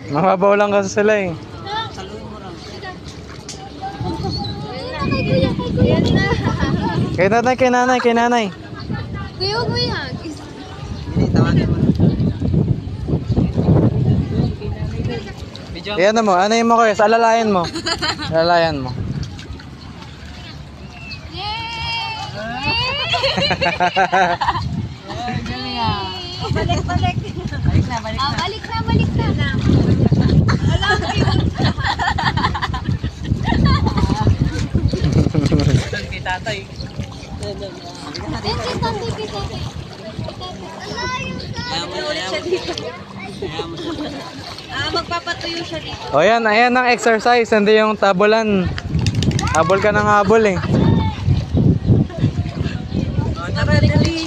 Mababaw lang kasi sila eh. Kay nanay. Kuya, huwag mo ihag. Iyan mo, ano yung mo kuya? Alalayan mo. Alalayan mo. Balik na. Alam ko yun. Kay tatay. Ulit siya dito. Magpapatuyo siya dito. O yan, ayan ang exercise, hindi yung tabulan. Habol ka ng habol eh. Tara, dali.